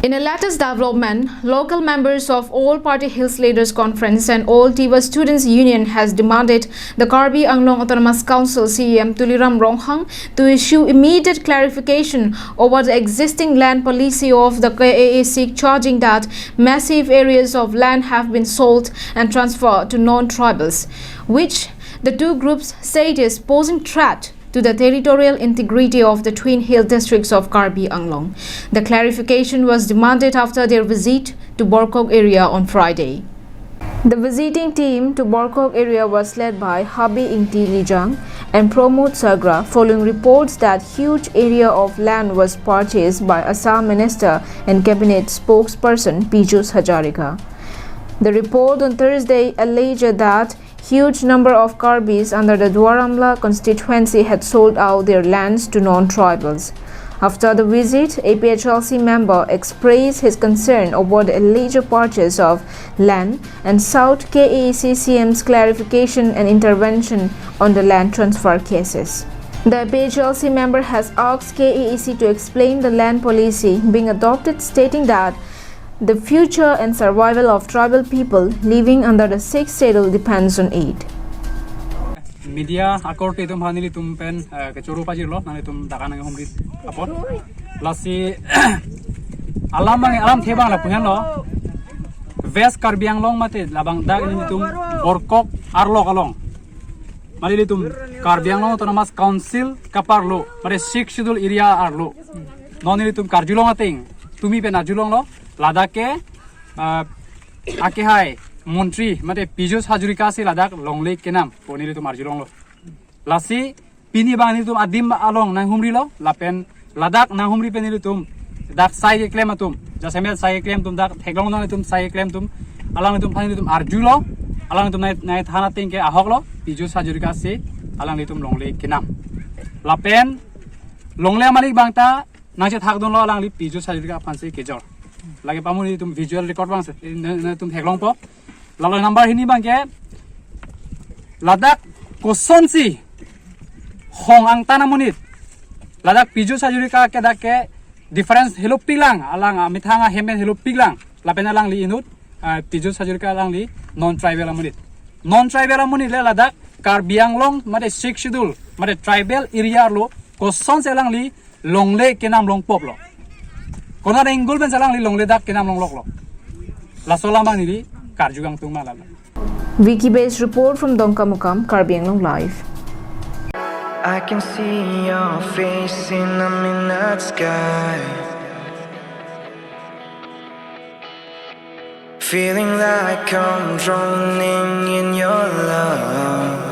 In a latest development, local members of All Party Hills Leaders Conference and All Tiva Students Union has demanded the Karbi Anglong Autonomous Council CEM Tuliram Ronghang to issue immediate clarification over the existing land policy of the KAAC, charging that massive areas of land have been sold and transferred to non-tribals, which the two groups say it is posing threat to the territorial integrity of the twin hill districts of Karbi Anglong. The clarification was demanded after their visit to Borkok area on Friday. The visiting team to Borkok area was led by Habi Ingti Lijang and Pramod Sagra, following reports that huge area of land was purchased by Assam Minister and Cabinet spokesperson Piyush Hazarika. The report on Thursday alleged that huge number of Karbis under the Dwaramla constituency had sold out their lands to non-tribals. After the visit, APHLC member expressed his concern over the alleged purchase of land and sought KAAC CM's clarification and intervention on the land transfer cases. The APHLC member has asked KAAC to explain the land policy being adopted, stating that the future and survival of tribal people living under the sixth schedule depends on it. Media akor te tum hanili tum pen ke choru pajir lo nani tum dakan nang homrit apot lasi alam thebang la puhan lo West Karbi Anglong mate labang dag ni tum Borkok arlo kalong malili tum Karbi Anglong Autonomous Council kapar lo mare sixth schedule area arlo nonili tum karjulong ating tumi pen ajulong lo Ladake ake hai Montri mate Piyush Hazarika se Ladakh longlek kenam ponili tum arjulong lo lasi pini bangni tum adim along nang humri lo lapen Ladakh nang humri penili tum dak sai claim atum jasemel sai claim tum dak theglong nang tum sai claim tum alang tum phani tum arjulo alang tum nai thana tingke ahok lo Piyush Hazarika se alang tum longlek kenam lapen longle malik bangta nangse thakdon lo alang li Piyush Hazarika phanse kejor lagi pamuni tum visual record bang tum theglong po lalo number hini bang ke Ladakh kosonsi hong ang tanamunit Ladakh Piyush Hazarika ke dak ke difference hello pilang alang mithanga hemen hello pilang lapen alang li inut Piyush Hazarika alang li non tribal amunit le Ladakh Karbi Anglong mate sixth schedule mate tribal area lo kosons alang li longle kenam long pop lo Kona na ingol ben salang li longle dak kenam long lok lo la sola mang ni karjugang tung malala. Wiki based report from Dongkamukam, Karbi Anglong Live. I can see your face in the midnight sky, feeling like I'm drowning in your love.